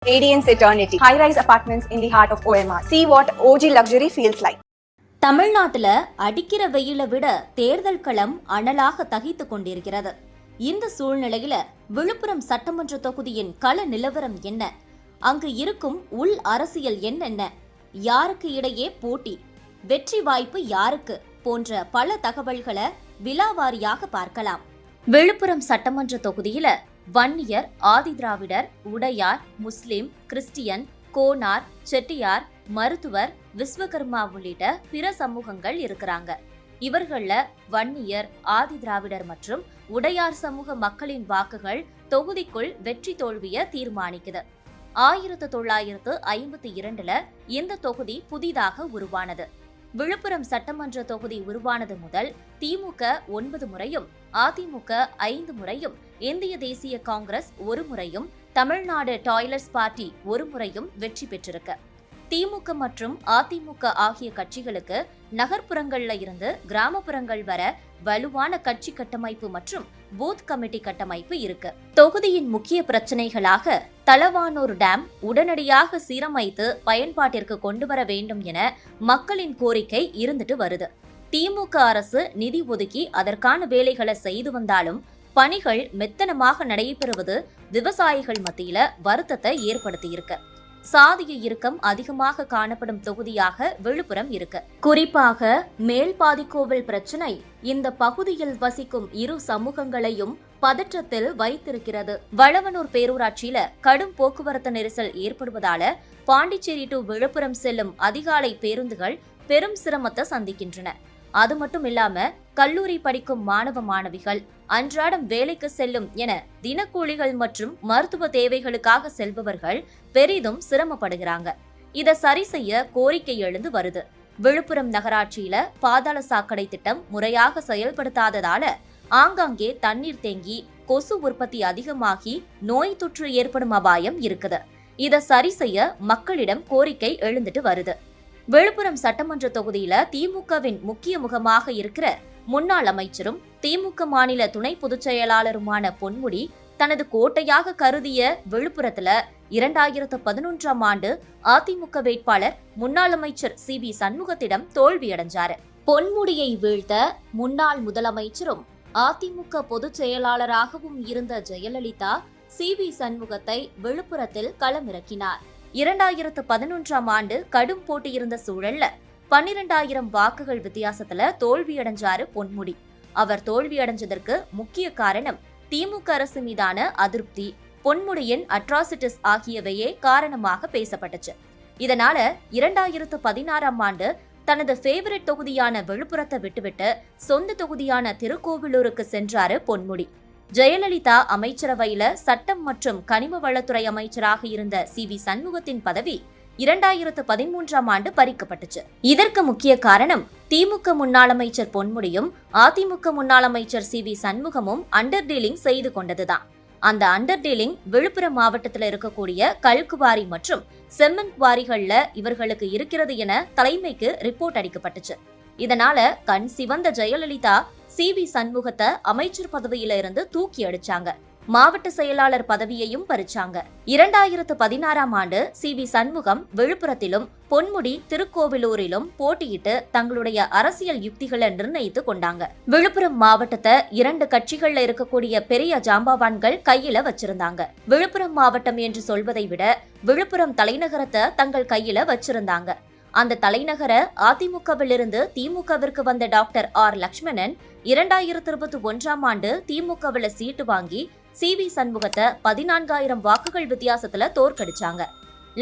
Radiance Eternity, high-rise apartments in the heart of OMR. See what OG luxury feels like. தமிழ்நாட்டுல அடிக்கிற வெயில விட தேர்தல் களம் அனலாக தகித்து கொண்டிருக்கிறது. இந்த சூழ்நிலையில விழுப்புரம் சட்டமன்ற தொகுதியின் கள நிலவரம் என்ன, அங்கு இருக்கும் உள் அரசியல் என்னென்ன, யாருக்கு இடையே போட்டி, வெற்றி வாய்ப்பு யாருக்கு போன்ற பல தகவல்களை விலாவாரியாக பார்க்கலாம். விழுப்புரம் சட்டமன்ற தொகுதியில வன்னியர், ஆதிதிராவிடர், உடையார், முஸ்லிம், கிறிஸ்டியன், கோனார், செட்டியார், மருத்துவர், விஸ்வகர்மா உள்ளிட்ட பிற சமூகங்கள் இருக்கிறாங்க. இவர்கள வன்னியர், ஆதிதிராவிடர் மற்றும் உடையார் சமூக மக்களின் வாக்குகள் தொகுதிக்குள் வெற்றி தோல்வியை தீர்மானிக்குது. 1952 இந்த தொகுதி புதிதாக உருவானது. விழுப்புரம் சட்டமன்ற தொகுதி உருவானது முதல் திமுக 9 முறையும், அதிமுக 5 முறையும், இந்திய தேசிய காங்கிரஸ் 1 முறையும், தமிழ்நாடு டாய்லர்ஸ் பார்ட்டி 1 முறையும் வெற்றி பெற்றிருக்கு. திமுக மற்றும் அதிமுக ஆகிய கட்சிகளுக்கு நகர்ப்புறங்கள்ல இருந்து கிராமப்புறங்கள் வர வலுவான கட்சி கட்டமைப்பு மற்றும் பூத் கமிட்டி கட்டமைப்பு இருக்கு. தொகுதியின் முக்கிய பிரச்சனைகளாக தலவானூர் டேம் உடனடியாக சீரமைத்து பயன்பாட்டிற்கு கொண்டு வர வேண்டும் என மக்களின் கோரிக்கை இருந்துட்டு வருது. திமுக அரசு நிதி ஒதுக்கி அதற்கான வேலைகளை செய்து வந்தாலும் பணிகள் மெத்தனமாக நடைபெறுவது விவசாயிகள் மத்தியில வருத்தத்தை ஏற்படுத்தியிருக்கு. சாதிய இறுக்கம் அதிகமாக காணப்படும் தொகுதியாக விழுப்புரம் இருக்கு. குறிப்பாக மேல்பாதிக்கோவில் பிரச்சனை இந்த பகுதியில் வசிக்கும் இரு சமூகங்களையும் பதற்றத்தில் வைத்திருக்கிறது. வளவனூர் பேரூராட்சியில கடும் போக்குவரத்து நெரிசல் ஏற்படுவதால பாண்டிச்சேரி டு விழுப்புரம் செல்லும் அதிகாலை பேருந்துகள் பெரும் சிரமத்தை சந்திக்கின்றன. அது மட்டும் இல்லாம கல்லூரி படிக்கும் மாணவ மாணவிகள், அன்றாடம் வேலைக்கு செல்லும் என தினக்கூலிகள் மற்றும் மருத்துவ தேவைகளுக்காக செல்பவர்கள் பெரிதும் சிரமப்படுகிறாங்க. இதை சரி செய்ய கோரிக்கை எழுந்து வருது. விழுப்புரம் நகராட்சியில பாதாள சாக்கடை திட்டம் முறையாக செயல்படுத்தாததால ஆங்காங்கே தண்ணீர் தேங்கி கொசு உற்பத்தி அதிகமாகி நோய் தொற்று ஏற்படும் அபாயம் இருக்குது. இதை சரி செய்ய மக்களிடம் கோரிக்கை எழுந்துட்டு வருது. விழுப்புரம் சட்டமன்ற தொகுதியில திமுகவின் முக்கிய முகமாக இருக்கிற முன்னாள் அமைச்சரும் திமுக மாநில துணை பொதுச் செயலாளருமான பொன்முடி தனது கோட்டையாக கருதிய விழுப்புரத்துல 2011ஆம் ஆண்டு அதிமுக வேட்பாளர் முன்னாள் அமைச்சர் CV சண்முகத்திடம் தோல்வியடைஞ்சாரு. பொன்முடியை வீழ்த்த முன்னாள் முதலமைச்சரும் அதிமுக பொதுச் செயலாளராகவும் இருந்த ஜெயலலிதா CV சண்முகத்தை விழுப்புரத்தில் களமிறக்கினார். 2011ஆம் ஆண்டு கடும் போட்டி இருந்த சூழல்ல 12,000 வாக்குகள் வித்தியாசத்துல தோல்வியடைஞ்சாரு பொன்முடி. அவர் தோல்வியடைஞ்சதற்கு முக்கிய காரணம் திமுக அரசு மீதான அதிருப்தி, பொன்முடியின் அட்ராசிட்டிஸ் ஆகியவையே காரணமாக பேசப்பட்டுச்சு. இதனால 2016ஆம் ஆண்டு தனது ஃபேவரட் தொகுதியான விழுப்புரத்தை விட்டுவிட்டு சொந்த தொகுதியான திருக்கோவிலூருக்கு சென்றாரு பொன்முடி. ஜெயலலிதா அமைச்சரவையில சட்டம் மற்றும் கனிம வளத்துறை அமைச்சராக இருந்த CV சண்முகத்தின் பதவி 2013ஆம் ஆண்டு பறிக்கப்பட்டுச்சு. இதற்கு முக்கிய காரணம் திமுக முன்னாள் அமைச்சர் பொன்முடியும் அதிமுக முன்னாள் அமைச்சர் CV சண்முகமும் அண்டர் டீலிங் செய்து கொண்டதுதான். அந்த அண்டர் டீலிங் விழுப்புரம் மாவட்டத்தில் இருக்கக்கூடிய கல்குவாரி மற்றும் செம்மண் குவாரிகள்ல இவர்களுக்கு இருக்கிறது என தலைமைக்கு ரிப்போர்ட் அளிக்கப்பட்டுச்சு. இதனால கண் சிவந்த ஜெயலலிதா CV சண்முகத்தை அமைச்சர் பதவியில இருந்து தூக்கி அடிச்சாங்க. மாவட்ட செயலாளர் பதவியையும் பறிச்சாங்க. 2016ஆம் ஆண்டு CV சண்முகம் விழுப்புரத்திலும் பொன்முடி திருக்கோவிலூரிலும் போட்டியிட்டு தங்களுடைய அரசியல் யுக்திகளை நிர்ணயித்து கொண்டாங்க. விழுப்புரம் மாவட்டத்தை 2 கட்சிகள்ல இருக்கக்கூடிய பெரிய ஜாம்பவான்கள் கையில வச்சிருந்தாங்க. விழுப்புரம் மாவட்டம் என்று சொல்வதை விட விழுப்புரம் தலைநகரத்தை தங்கள் கையில வச்சிருந்தாங்க. அந்த தலைநகர அதிமுகவிலிருந்து திமுகவிற்கு வந்த டாக்டர் R லட்சுமணன் 2021ஆம் ஆண்டு திமுகவில சீட்டு வாங்கி CV சண்முகத்தை 14,000 வாக்குகள் வித்தியாசத்துல தோற்கடிச்சாங்க.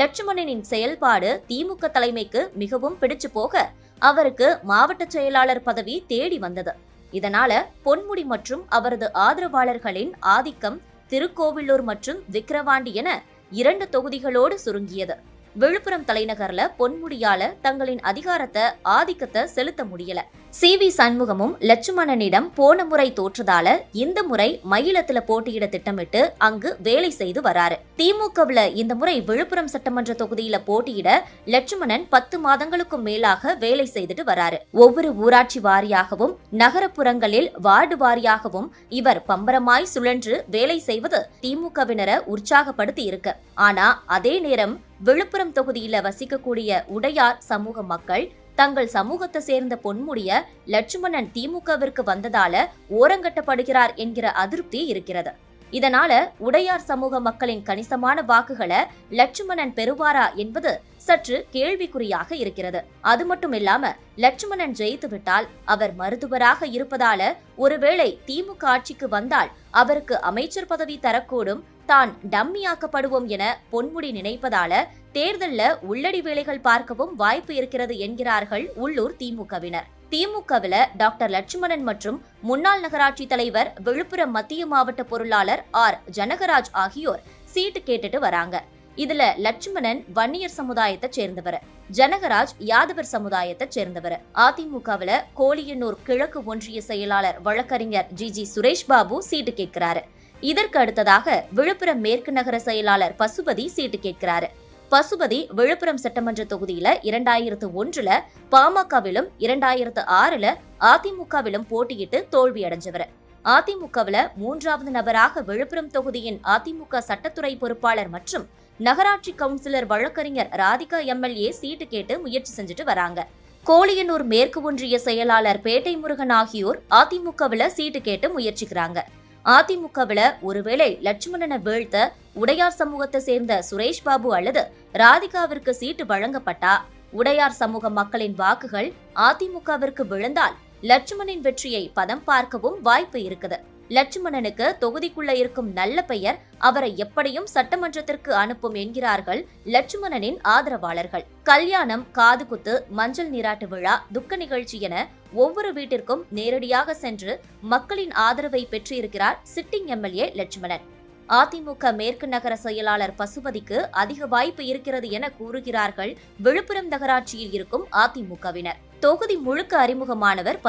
லட்சுமணனின் செயல்பாடு திமுக தலைமைக்கு மிகவும் பிடிச்சு போக அவருக்கு மாவட்ட செயலாளர் பதவி தேடி வந்தது. இதனால பொன்முடி மற்றும் அவரது ஆதரவாளர்களின் ஆதிக்கம் திருக்கோவிலூர் மற்றும் விக்கிரவாண்டி என 2 தொகுதிகளோடு சுருங்கியது. விழுப்புரம் தலைநகர்ல பொன்முடியால தங்களின் அதிகாரத்தை ஆதிக்கத்தை செலுத்த முடியல. சி.வி. சண்முகமும் லட்சுமணனிடம் போன முறை தோற்றதால இந்த முறை மயிலத்துல போட்டியிட திட்டமிட்டு அங்கு வேலை செய்து வராரு. திமுகவுல இந்த முறை விழுப்புரம் சட்டமன்ற தொகுதியில போட்டியிட லட்சுமணன் 10 மாதங்களுக்கும் மேலாக வேலை செய்துட்டு வராரு. ஒவ்வொரு ஊராட்சி வாரியாகவும் நகரப்புறங்களில் வார்டு வாரியாகவும் இவர் பம்பரமாய் சுழன்று வேலை செய்வது திமுகவினரை உற்சாகப்படுத்தி இருக்கு. ஆனா அதே நேரம் விழுப்புரம் தொகுதியில வசிக்கக்கூடிய உடையார் சமூக மக்கள் தங்கள் சமூகத்தை சேர்ந்த பொன்முடிய லட்சுமணன் திமுகவிற்கு வந்ததால ஓரங்கட்டப்படுகிறார் என்கிற அதிருப்தி இருக்கிறது. இதனால உடையார் சமூக மக்களின் கணிசமான வாக்குகளை லட்சுமணன் பெறுவாரா என்பது சற்று கேள்விக்குறியாக இருக்கிறது. அது மட்டும் இல்லாம லட்சுமணன் ஜெயித்து விட்டால் அவர் மருத்துவராக இருப்பதால ஒருவேளை திமுக ஆட்சிக்கு வந்தால் அவருக்கு அமைச்சர் பதவி தரக்கூடும், தான் டம்மியாக்கப்படுவோம் என பொன்முடி நினைப்பதால தேர்தல்ல உள்ளடி வேலைகள் பார்க்கவும் வாய்ப்பு இருக்கிறது என்கிறார்கள் உள்ளூர் திமுகவினர். திமுகவில டாக்டர் லட்சுமணன் மற்றும் முன்னாள் நகராட்சி தலைவர் விழுப்புரம் மத்திய மாவட்ட பொருளாளர் ஆர். ஜனகராஜ் ஆகியோர் சீட்டு கேட்டுட்டு வராங்க. இதுல லட்சுமணன் வன்னியர் சமுதாயத்தை சேர்ந்தவர், ஜனகராஜ் யாதவர் சமுதாயத்தை சேர்ந்தவர். அதிமுகவில கோலியனூர் கிழக்கு ஒன்றிய செயலாளர் வழக்கறிஞர் ஜி. சுரேஷ் பாபு சீட்டு கேட்கிறாரு. இதற்கு அடுத்ததாக விழுப்புரம் மேற்கு நகர செயலாளர் பசுபதி சீட்டு கேட்கிறாரு. பசுபதி விழுப்புரம் சட்டமன்ற தொகுதியில 2001 பாமகவிலும் 2006 அதிமுகவிலும் போட்டியிட்டு தோல்வி அடைஞ்சவர். அதிமுகவில 3வது நபராக விழுப்புரம் தொகுதியின் அதிமுக சட்டத்துறை பொறுப்பாளர் மற்றும் நகராட்சி கவுன்சிலர் வழக்கறிஞர் ராதிகா எம்எல்ஏ சீட்டு கேட்டு முயற்சி செஞ்சுட்டு வராங்க. கோலியனூர் மேற்கு ஒன்றிய செயலாளர் பேட்டை முருகன் ஆகியோர் அதிமுகவில சீட்டு கேட்டு முயற்சிக்கிறாங்க. அதிமுகவில ஒருவேளை லட்சுமணனை வீழ்த்த உடையார் சமூகத்தை சேர்ந்த சுரேஷ் பாபு அல்லது ராதிகாவிற்கு சீட்டு வழங்கப்பட்டா உடையார் சமூக மக்களின் வாக்குகள் அதிமுகவிற்கு விழுந்தால் லட்சுமணனின் வெற்றியை பதம் பார்க்கவும் வாய்ப்பு இருக்குது. லட்சுமணனுக்கு தொகுதிக்குள்ள இருக்கும் நல்ல பெயர் அவரை எப்படியும் சட்டமன்றத்திற்கு அனுப்பும் என்கிறார்கள் லட்சுமணனின் ஆதரவாளர்கள். கல்யாணம், காதுகுத்து, மஞ்சள் நீராட்டு விழா, துக்க நிகழ்ச்சி என ஒவ்வொரு வீட்டிற்கும் நேரடியாக சென்று மக்களின் ஆதரவை பெற்றிருக்கிறார் சிட்டிங் எம்எல்ஏ லட்சுமணன். அதிமுக மேற்கு நகர செயலாளர் பசுபதிக்கு அதிக வாய்ப்பு இருக்கிறது என கூறுகிறார்கள் விழுப்புரம் நகராட்சியில் இருக்கும் அதிமுகவினர். தொகுதி முழுக்க அறிமுகமானவர்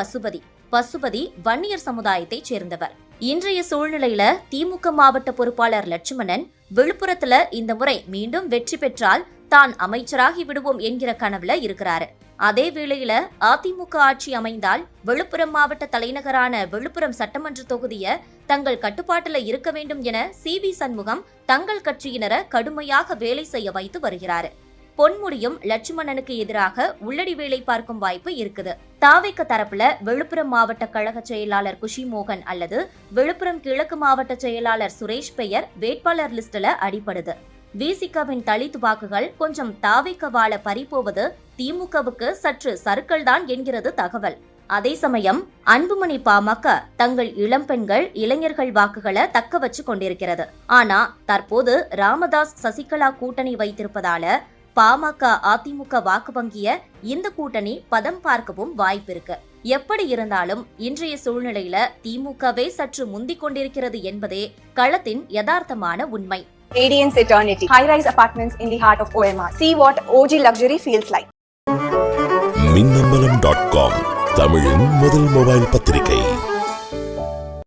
பசுபதி வன்னியர் சமுதாயத்தைச் சேர்ந்தவர். இன்றைய சூழ்நிலையில திமுக மாவட்ட பொறுப்பாளர் லட்சுமணன் விழுப்புரத்துல இந்த முறை மீண்டும் வெற்றி பெற்றால் தான் அமைச்சராகி விடுவோம் என்கிற கனவுல இருக்கிறாரு. அதே வேளையில அதிமுக ஆட்சி அமைந்தால் விழுப்புரம் மாவட்ட தலைநகரான விழுப்புரம் சட்டமன்ற தொகுதியை தங்கள் கட்டுப்பாட்டுல இருக்க வேண்டும் என சி.வி. சண்முகம் தங்கள் கட்சியினரை கடுமையாக வேலை செய்ய வைத்து வருகிறாரு. பொன்முடியும் லட்சுமணனுக்கு எதிராக உள்ளடி வேலை பார்க்கும் வாய்ப்பு இருக்குது. தாவேக தரப்புல விழுப்புரம் மாவட்ட கழக செயலாளர் குஷிமோகன் அல்லது விழுப்புரம் கிழக்கு மாவட்ட செயலாளர் சுரேஷ் பெயர் வேட்பாளர் லிஸ்ட்ல அடிபடுது. விசிகவின் தலித் வாக்குகள் கொஞ்சம் தாவேகவால பறிபோவது திமுகவுக்கு சற்று சறுக்கல் தான் என்கிறது தகவல். அதே சமயம் அன்புமணி பாமக தங்கள் இளம்பெண்கள் இளைஞர்கள் வாக்குகளை தக்க வச்சு கொண்டிருக்கிறது. ஆனா தற்போது ராமதாஸ் சசிகலா கூட்டணி வைத்திருப்பதால பாமக அதிமுக வாக்கு வங்கிய இந்த கூட்டணி பதம் பார்க்கவும் வாய்ப்பு இருக்கு. எப்படி இருந்தாலும் இன்றைய சூழ்நிலையில திமுகவே சற்று முந்திக் கொண்டிருக்கிறது என்பதே களத்தின் யதார்த்தமான உண்மை. Radiance Eternity, high-rise apartments in the heart of OMR. See what OG luxury feels like. மின்னம்பலம்.com தமிழின் முதல் மொபைல் பத்திரிகை.